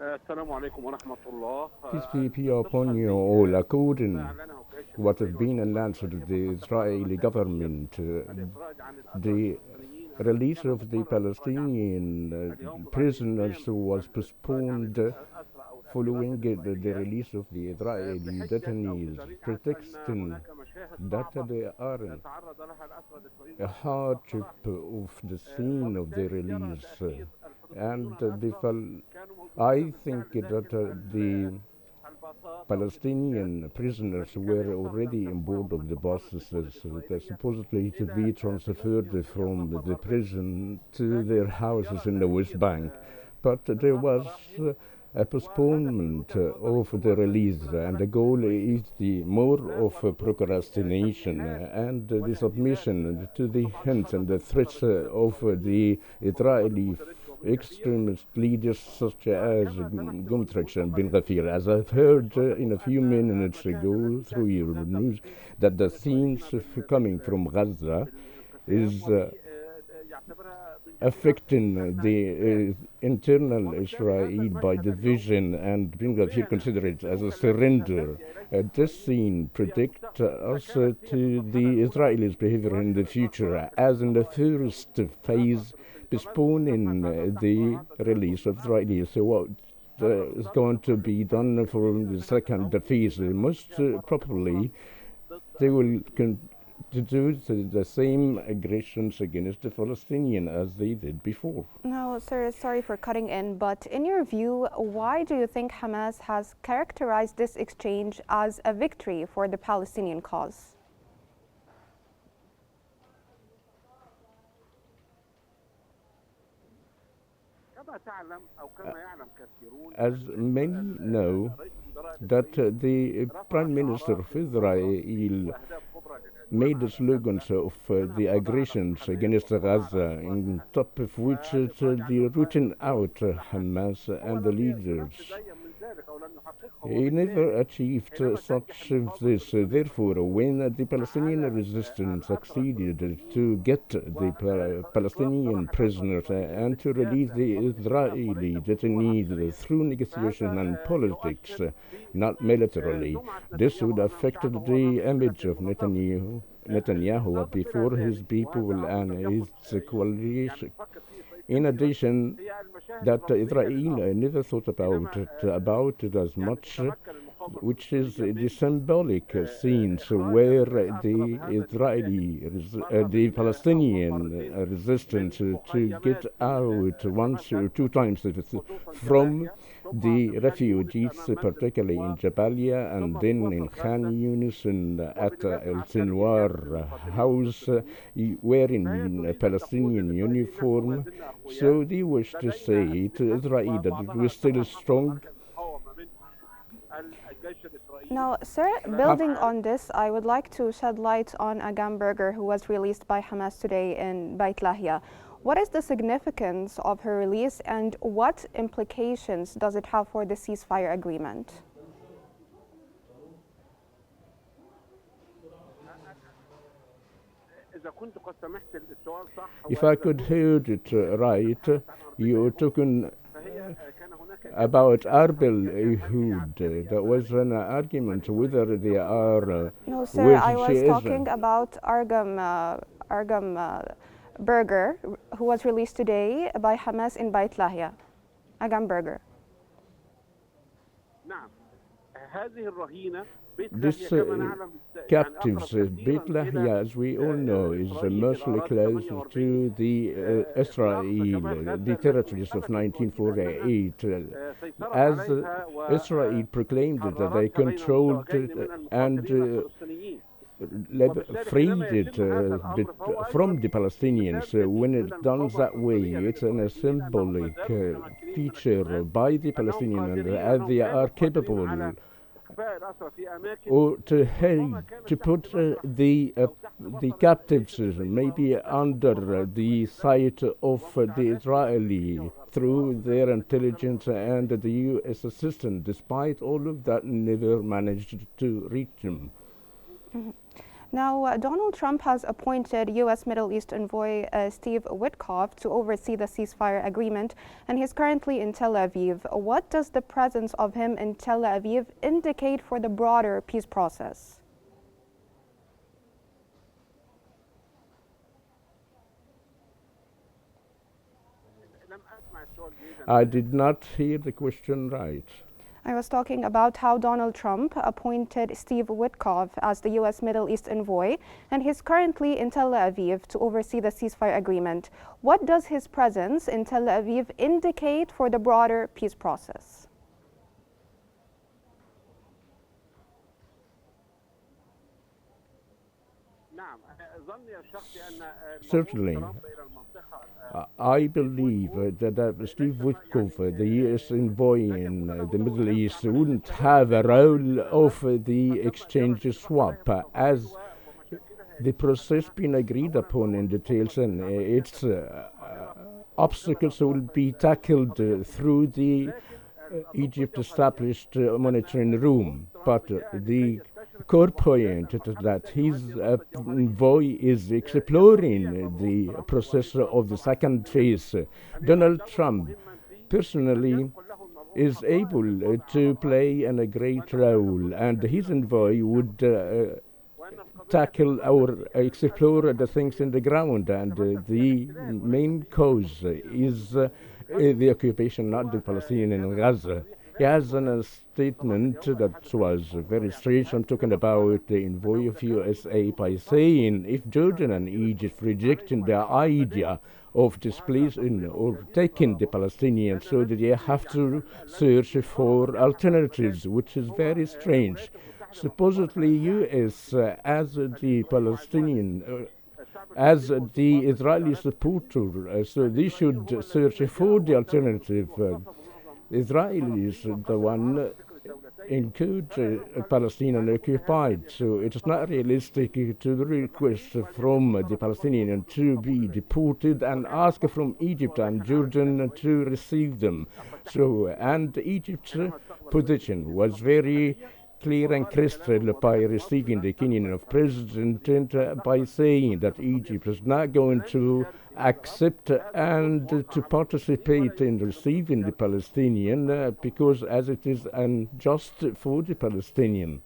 السلام عليكم ورحمة الله. Peace be upon you all. According to what has been announced, the Israeli government, the release of the Palestinian prisoners was postponed following the release of the Israeli detainees, protesting that they are a hardship of the scene of the release. And I think that the Palestinian prisoners were already on board of the buses. They're supposedly to be transferred from the prison to their houses in the West Bank. But there was a postponement of the release, and the goal is the more of procrastination and the submission to the hints and the threats of the Israeli extremist leaders such as Gumtrich and Bin Ghafir. As I've heard in a few minutes ago through your news, that the scenes coming from Gaza is affecting the internal Israel by division, and Bin Ghafir consider it as a surrender. This scene predict us to the Israelis' behavior in the future, as in the first phase, postponing the release of Israelis. So what is going to be done for the second phase? Most probably, they will to do the same aggressions against the Palestinian as they did before. No, sir, sorry for cutting in, but in your view, why do you think Hamas has characterized this exchange as a victory for the Palestinian cause? As many know, that the Prime Minister of Israel made the slogans of the aggressions against Gaza, on top of which the rooting out Hamas and the leaders. He never achieved such as this. Therefore, when the Palestinian resistance succeeded to get the Palestinian prisoners and to release the Israeli detainees through negotiation and politics, not militarily, this would affect the image of Netanyahu before his people and his coalition. In addition, that Israel never thought about it as much, which is the symbolic scenes where the Palestinian resistance to get out once or two times from the refugees, particularly in Jabalia and then in Khan Yunis and at El Sinwar house, wearing a Palestinian uniform. So they wish to say to Israel that it was still strong. Now, sir, building on this, I would like to shed light on a Gamberger who was released by Hamas today in Beit Lahia. What is the significance of her release, and what implications does it have for the ceasefire agreement? If I could heard it right, you're talking about Arbel Ehud. There was an argument whether they are. No, sir, I was talking about Argam Berger, who was released today by Hamas in Beit Lahia. Agam Berger. This captives, Beit Lahia, as we all know, is mostly close to the Israel, the territories of 1948. As Israel proclaimed that they controlled and freed it from the Palestinians. When it done that way, it's a symbolic feature by the Palestinians, as they are capable or to put the captives maybe under the sight of the Israeli through their intelligence and the U.S. assistance. Despite all of that, never managed to reach them. Mm-hmm. Now, Donald Trump has appointed U.S. Middle East envoy Steve Witkoff to oversee the ceasefire agreement, and he's currently in Tel Aviv. What does the presence of him in Tel Aviv indicate for the broader peace process? I did not hear the question right. I was talking about how Donald Trump appointed Steve Witkoff as the U.S. Middle East envoy, and he's currently in Tel Aviv to oversee the ceasefire agreement. What does his presence in Tel Aviv indicate for the broader peace process? Certainly. I believe that Steve Witkoff, the U.S. envoy in the Middle East, wouldn't have a role of the exchange swap as the process being agreed upon in details, and its obstacles will be tackled through the Egypt established monitoring room. But the core point is that his envoy is exploring the process of the second phase. Donald Trump personally is able to play a great role, and his envoy would tackle or explore the things in the ground, and the main cause is the occupation, not the Palestinian in Gaza. He has a statement that was very strange. I'm talking about the envoy of USA by saying if Jordan and Egypt rejecting the idea of displacing or taking the Palestinians, so that they have to search for alternatives, which is very strange. Supposedly US as the Palestinian as the Israeli supporter, so they should search for the alternative. Israel is the one encourage Palestinian occupied, so it is not realistic to request from the Palestinians to be deported and ask from Egypt and Jordan to receive them. So, and Egypt's position was very clear and crystal by receiving the Kenyan of president by saying that Egypt is not going to accept and to participate in receiving the Palestinian because as it is unjust for the Palestinian.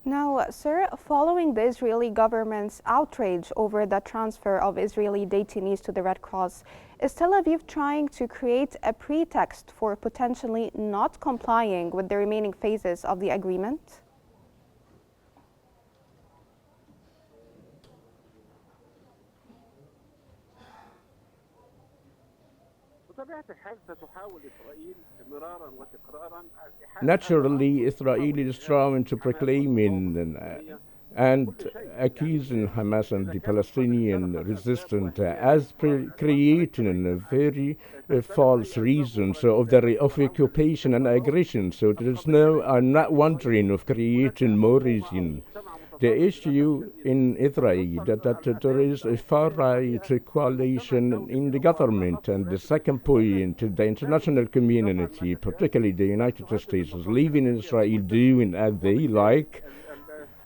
Now, sir, following the Israeli government's outrage over the transfer of Israeli detainees to the Red Cross, is Tel Aviv trying to create a pretext for potentially not complying with the remaining phases of the agreement? Naturally, Israel is trying to proclaim and accusing Hamas and the Palestinian resistance as creating a very false reasons of the occupation and aggression. So there is I'm not wondering of creating more reason. The issue in Israel that there is a far-right coalition in the government, and the second point, the international community, particularly the United States, is leaving Israel doing as they like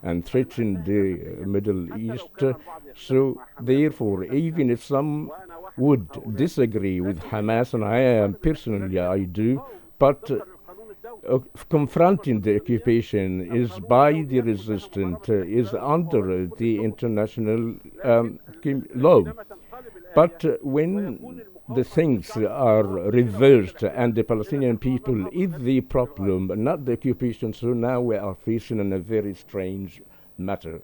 and threaten the Middle East. So therefore, even if some would disagree with Hamas, and I am personally, I do, but confronting the occupation is by the resistance, is under the international law. But when the things are reversed and the Palestinian people is the problem, not the occupation, so now we are facing a very strange matter.